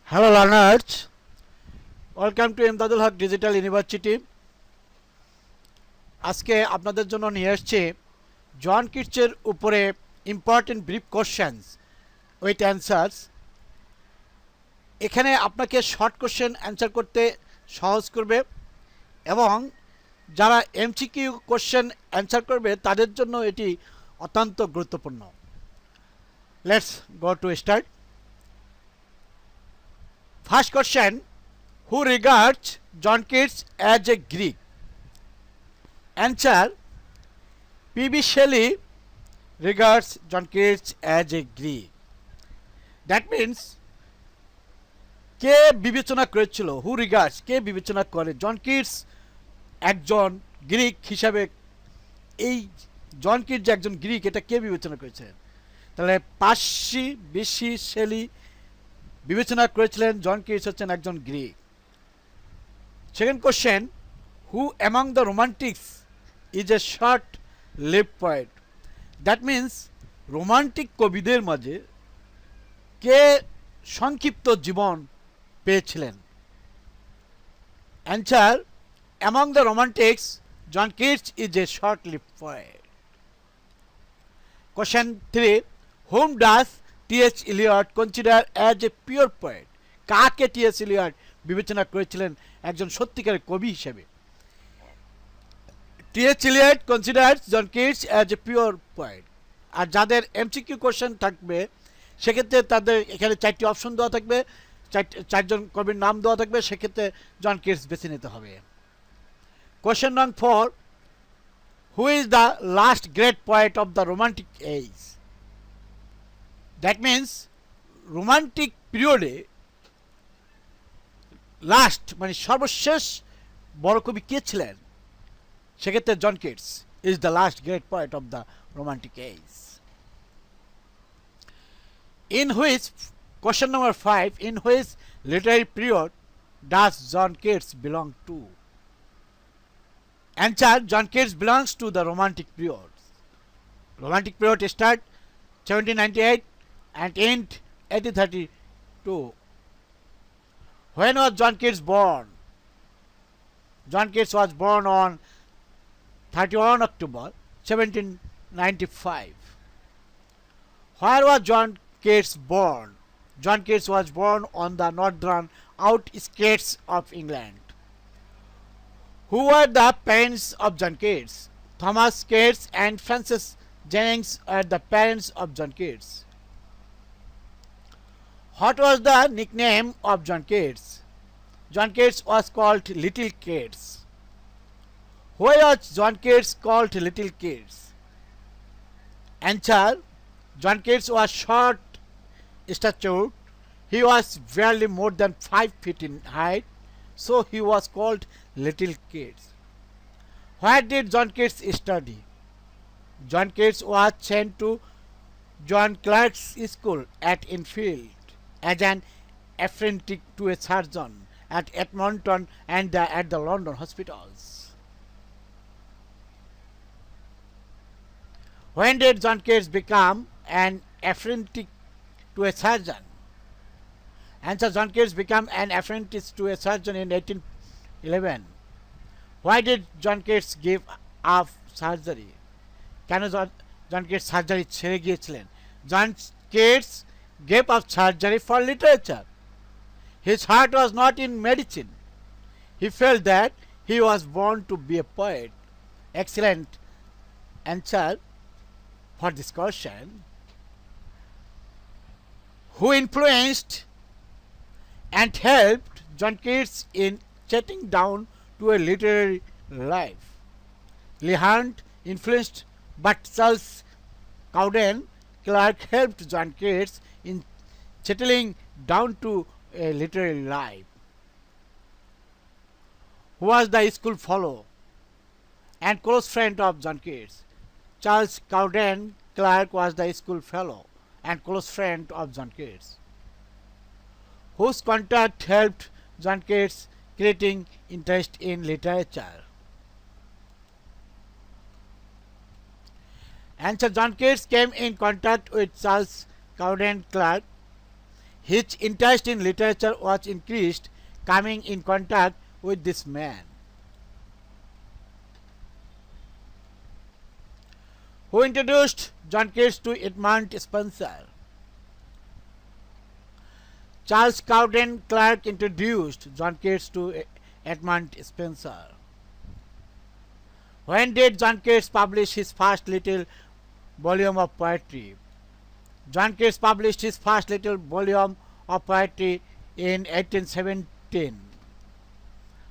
Hello learners, welcome to Imdadul Haq Digital University. আজকে আপনাদের জন্য নিয়ে আসছে জন কিটসের উপরে important brief questions with answers. এখানে আপনাকে শর্ট কোশ্চেন অ্যান্সার করতে সহজ করবে এবং যারা এমসিকিউ কোশ্চেন অ্যান্সার করবে তাদের জন্য এটি অত্যন্ত গুরুত্বপূর্ণ। Let's go to start. First question: Who regards John Keats as a Greek? Answer: P.B. Shelley regards John Keats as a Greek. That means কে বিবেচনা করেছিল, হু রিগার্ডস কে বিবেচনা করে জন কিটস একজন গ্রিক হিসাবে, এই জন কিটস যে একজন গ্রিক এটা কে বিবেচনা করেছেন? তাহলে পার্সি, বিসি, শেলি বিবেচনা করেছিলেন জন কিটস হচ্ছেন একজন Greek. Second question: who among the romantics is a short lived poet? That means romantic কবিদের মাঝে কে সংক্ষিপ্ত জীবন পেয়েছিলেন? Answer: among the romantics John Keats is a short lived poet. Question 3: whom does T H. Eliot consider as a pure poet? কাকে T H. Eliot বিবেচনা করেছিলেন একজন সত্যিকারের কবি হিসেবে? T H. Eliot considers John Keats as a pure poet. আর যাদের MCQ question থাকবে সেক্ষেত্রে তাদের এখানে চারটি অপশন দেওয়া থাকবে, চারজন কবির নাম দেওয়া থাকবে, সেক্ষেত্রে জন কিটস বেছে নিতে হবে। কোশ্চেন নং 4: who is the last great poet of the romantic age? That means romantic পিরিয়ডে লাস্ট মানে সর্বশেষ বড় কবি কে ছিলেন? সেক্ষেত্রে John Keats is the last great poet of the romantic age. In which, question number 5, in which literary period does John Keats belong to? Answer: John Keats belongs to the romantic period. Romantic period start 1798 and end 1832. When was John Keats born? John Keats was born on 31 October 1795. Where was John Keats born? John Keats was born on the northern outskirts of England. Who were the parents of John Keats? Thomas Keats and Frances Jennings were the parents of John Keats. What was the nickname of John Keats? John Keats was called Little Keats. Why was John Keats called Little Keats? Answer: John Keats was short statured. He was barely more than 5 feet in height, so he was called Little Keats. Where did John Keats study? John Keats was sent to John Clarke's school at Enfield as an apprentice to a surgeon at Edmonton and at the London hospitals. When did John Keats become an apprentice to a surgeon? Answer: John Keats became an apprentice to a surgeon in 1811. Why did John Keats give up surgery? কেন John Keats surgery ছেড়ে গিয়েছিলেন? John Keats gave up surgery for literature. His heart was not in medicine. He felt that he was born to be a poet. Excellent answer for this question. Who influenced and helped John Keats in settling down to a literary life? Leigh Hunt influenced, but Charles Cowden Clarke helped John Keats in settling down to a literary life. Who was the school fellow and close friend of John Keats? Charles Cowden Clarke was the school fellow and close friend of John Keats. Whose contact helped John Keats creating interest in literature? Answer: John Keats came in contact with Charles Cowden Clarke His interest in literature was increased coming in contact with this man. Who introduced John Keats to Edmund Spenser? Charles Cowden Clarke introduced John Keats to Edmund Spenser. When did John Keats publish his first little volume of poetry? John Keats published his first little volume of poetry in 1817.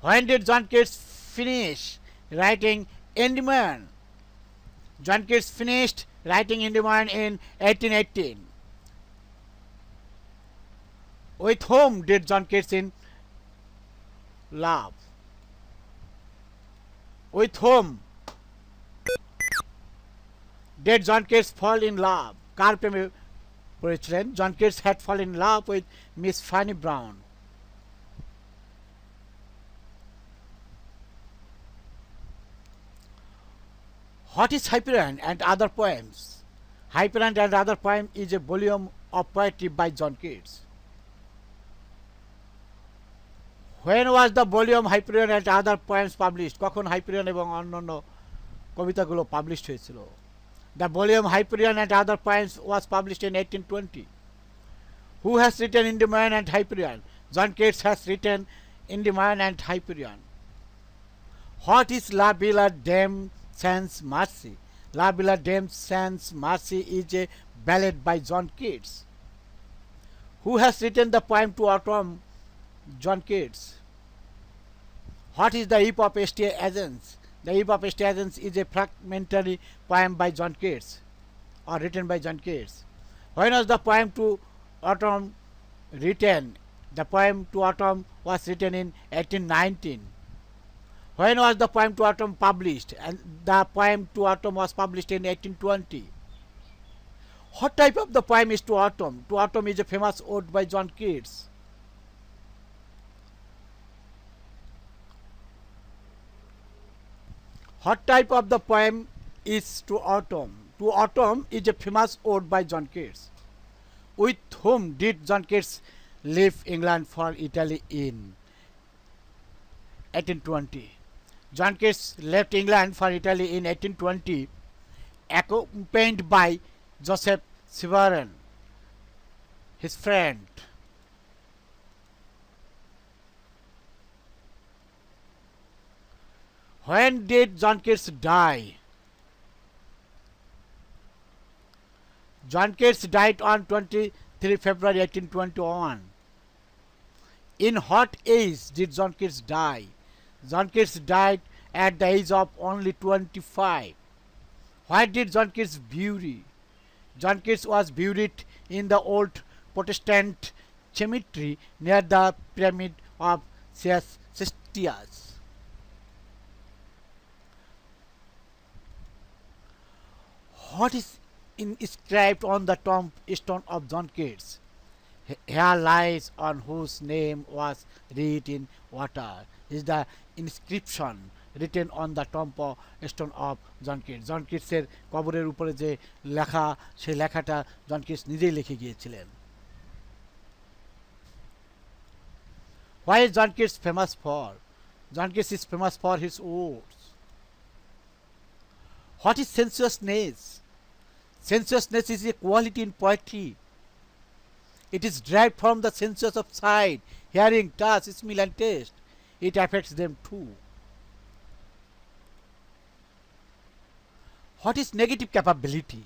When did John Keats finish writing Endymion? John Keats finished writing Endymion in 1818. With whom did John Keats in love? With whom did John Keats fall in love? কার প্রেমে পড়েছিলেন? John Keats had fallen in love with Miss Fanny Brown. What is Hyperion and Other Poems? Hyperion and Other Poems is a volume of poetry by John Keats. When was the volume Hyperion and Other Poems published? কখন Hyperion এবং অন্যান্য কবিতাগুলো published হয়েছিল? The volume Hyperion and Other Poems was published in 1820. Who has written Endymion and Hyperion? John Keats has written Endymion and Hyperion. What is La Belle Dame Sans Mercy? La Belle Dame Sans Mercy is a ballad by John Keats. Who has written the poem to Autumn? John Keats. What is the Eve of St. Agnes? The Eve of St. Agnes is a fragmentary poem by John Keats, or written by John Keats. When was the poem to Autumn written? The poem to Autumn was written in 1819. When was the poem to Autumn published? And the poem to Autumn was published in 1820. What type of the poem is to Autumn? To Autumn is a famous ode by John Keats. What type of the poem is to Autumn? To Autumn is a famous ode by John Keats. With whom did John Keats leave England for Italy in 1820? John Keats left England for Italy in 1820, accompanied by Joseph Severin, his friend. When did John Keats die? John Keats died on 23 February 1821. In what age did John Keats die? John Keats died at the age of only 25. Why did John Keats bury? John Keats was buried in the old Protestant cemetery near the pyramid of Sestius. What is inscribed on the tombstone of John Keats? Here lies on whose name was written in water is the inscription written on the tombstone of John Keats. John Keats এর কবরের উপরে যে লেখা সেই লেখাটা John Keats নিজেই লিখে গিয়েছিলেন. Why is John Keats famous for? John Keats is famous for his odes. What is sensuousness? Sensuousness is a quality in poetry. It is derived from the senses of sight, hearing, touch, smell and taste. It affects them too. What is negative capability?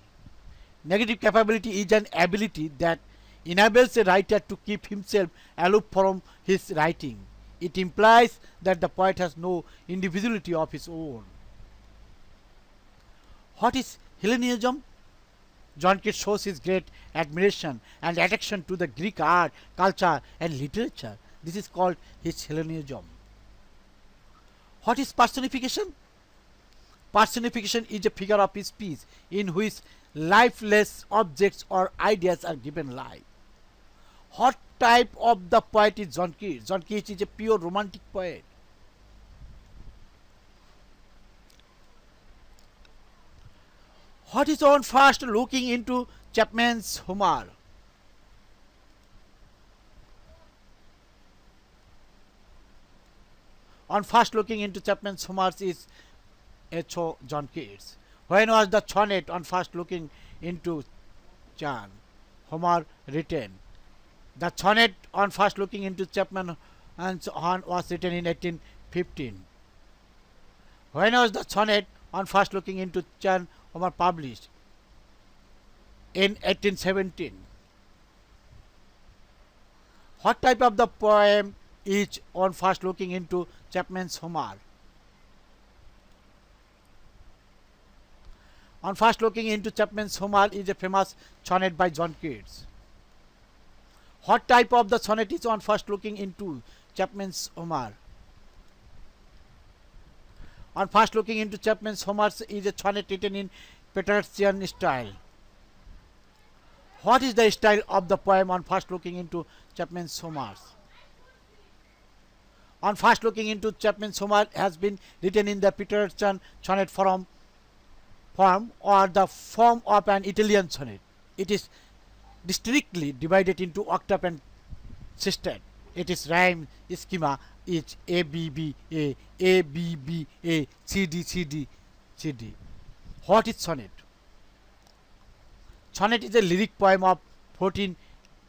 Negative capability is an ability that enables a writer to keep himself aloof from his writing. It implies that the poet has no individuality of his own. What is Hellenism? John Keats shows his great admiration and attraction to the Greek art, culture and literature. This is called his Hellenism. What is personification? Personification is a figure of speech in which lifeless objects or ideas are given life. What type of the poet is John Keats? John Keats is a pure romantic poet. What is on first looking into Chapman's humor? on first looking into Chapman's Homers is H.O. John Keats. When was the sonnet on first looking into John Homer written? The sonnet on first looking into Chapman and Horn was written in 1815. When was the sonnet on first looking into John Homer published? In 1817. What type of the poem is on first looking into Chapman's Homer? On first looking into Chapman's Homer is a famous sonnet by John Keats. What type of the sonnet is on first looking into Chapman's Homer? On first looking into Chapman's Homer is a sonnet written in Petrarchan style. What is the style of the poem on first looking into Chapman's Homer? On first looking into Chapman's Homer has been written in the Petrarchan sonnet form or the form of an Italian sonnet. It is distinctly divided into octave and sixteenth. Its rhyme schema is ABBA, ABBA, CD, CD, CD. What is sonnet? Sonnet is a lyric poem of 14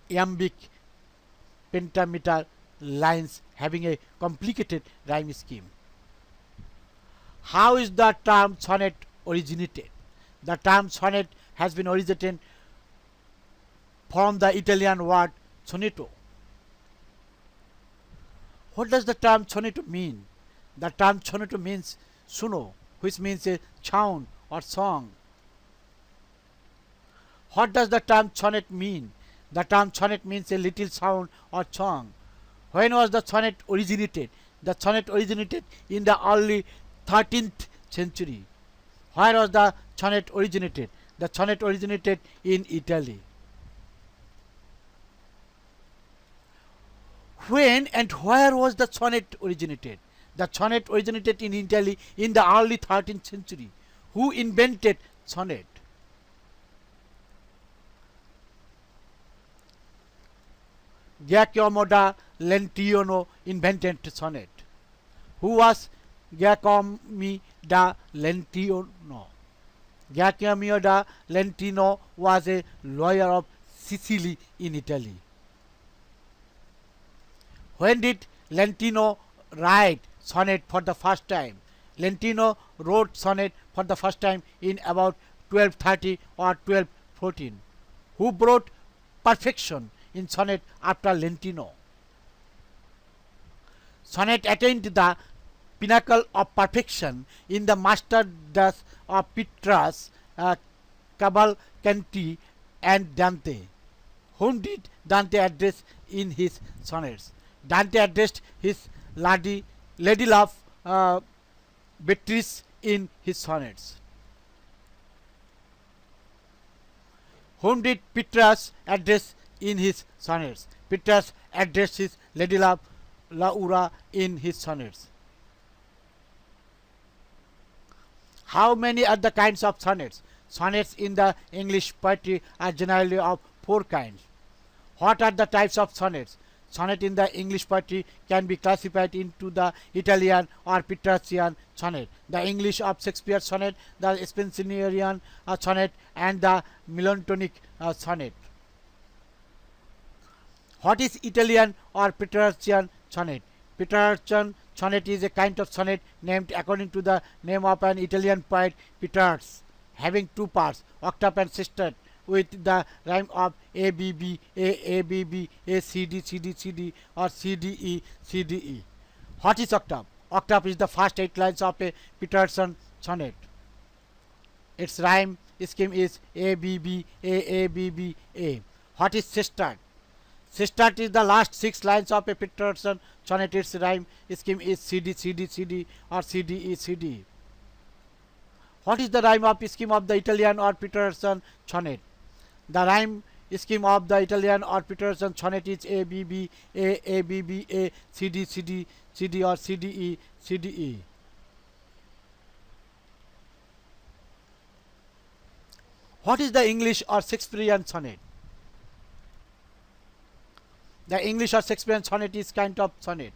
iambic pentameter lines having a complicated rhyme scheme. How is the term sonnet originated? The term sonnet has been originated from the Italian word sonetto. What does the term sonetto mean? The term sonetto means suono, which means a sound or song. What does the term sonnet mean? The term sonnet means a little sound or song. When was the sonnet originated? The sonnet originated in the early 13th century. Where was the sonnet originated? The sonnet originated in Italy. When and where was the sonnet originated? The sonnet originated in Italy in the early 13th century. Who invented sonnet? Giacomo da Lentino invented sonnet. Who was Giacomo da Lentino? Giacomo da Lentino was a lawyer of Sicily in Italy. When did Lentino write sonnet for the first time? Lentino wrote sonnet for the first time in about 1230 or 1214. Who brought perfection in sonnet after Lentino? Sonnet attained the pinnacle of perfection in the masterpiece of Petrarch, Cavalcanti and Dante. Whom did Dante address in his sonnets? Dante addressed his lady love Beatrice in his sonnets. Whom did Petrarch address in his sonnets? Petrarch addressed his lady love Laura in his sonnets. How many are the kinds of sonnets? Sonnets in the English poetry are generally of 4 kinds. What are the types of sonnets? Sonnet in the English poetry can be classified into the Italian or Petrarchian sonnet, the English of Shakespeare sonnet, the Spenserian sonnet, and the Miltonic sonnet. What is Italian or Petrarchian sonnet? Petrarchan sonnet is a kind of sonnet named according to the name of an Italian poet Petrarch, having 2 parts, octave and sextet, with the rhyme of ABB, ABB, CD, CD, CD, or CDE, CDE. What is octave? Octave is the first 8 lines of a Petrarchan sonnet. Its rhyme scheme is ABB, ABB, A. What is sextet? Sextet is the last 6 lines of a Petrarchan sonnet. Its rhyme scheme is CD, CD, CD, or CDE, CDE. What is the rhyme of scheme of the Italian or Petrarchan sonnet? The rhyme scheme of the Italian or Petrarchan sonnet is ABB, ABB, A, CD, CD, CD, or CDE, CDE. What is the English or Shakespearean sonnet? The English or Shakespearean sonnet is kind of sonnet.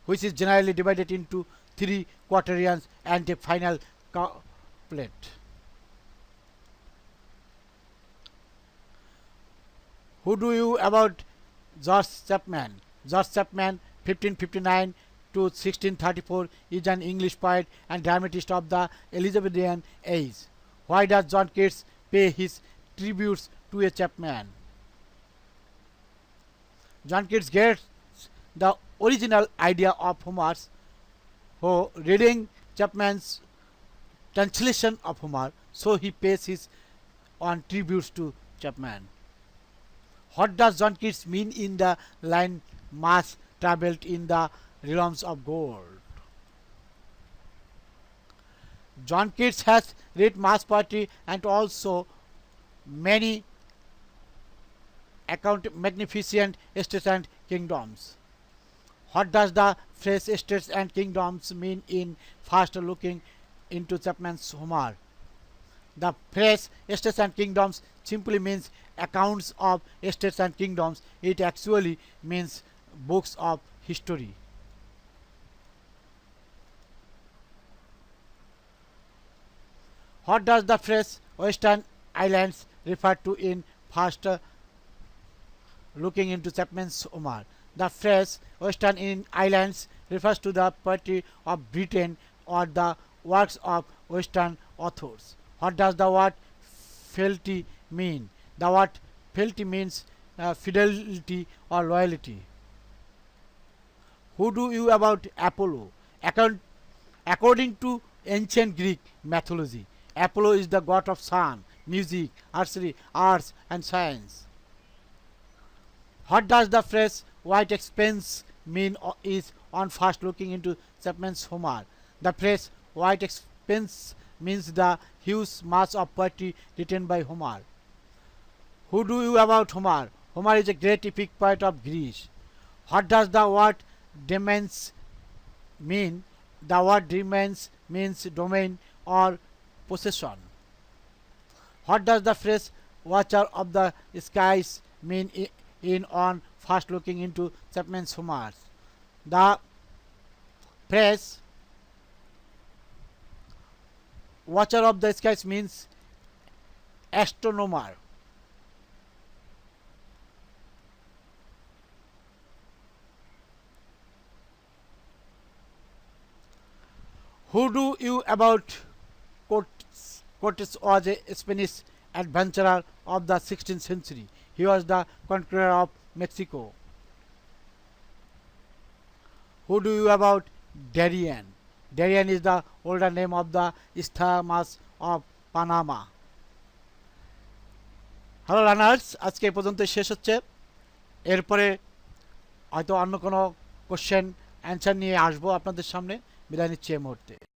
which is generally divided into 3 quatrains and a final couplet. Who do you about George Chapman? George Chapman, 1559 to 1634, is an English poet and dramatist of the Elizabethan age. Why does John Keats pay his tributes to a Chapman? John Keats gets the original idea of Homer's reading Chapman's translation of Homer, so he pays his own tributes to Chapman. What does John Keats mean in the line "mass travelled in the realms of gold"? John Keats has read mass poetry and also many magnificent estates and kingdoms. What does the phrase estates and kingdoms mean in first looking into Chapman's Homer? The phrase estates and kingdoms simply means accounts of estates and kingdoms. It actually means books of history. What does the phrase Western Islands refer to in first looking into Chapman's Homer? The phrase Western Islands refers to the poetry of Britain or the works of Western authors. What does the word fealty mean? The word fealty means fidelity or loyalty. Who do you about Apollo? According to ancient Greek mythology, Apollo is the god of sun, music, archery, arts, and science. What does the phrase white expense mean is on first looking into Chapman's Homer? The phrase white expense means the huge mass of poetry written by Homer. Who do you about Homer? Homer is a great epic poet of Greece. What does the word domains mean? The word domains means domain or possession. What does the phrase watcher of the skies mean in on first looking into Chapman's Homer? The phrase watcher of the skies means astronomer. Who do you about Cortes? Cortes was a Spanish adventurer of the 16th century. He was the conqueror of Mexico. Who do you about Darien? Darien is the older name of the Isthmus of Panama. Hello learners, আজকে এই পর্যন্ত শেষ হচ্ছে। এরপরে হয়তো অন্য কোনো question answer নিয়ে আসবো আপনাদের সামনে। বিদায় নিচ্ছি এই মুহূর্তে।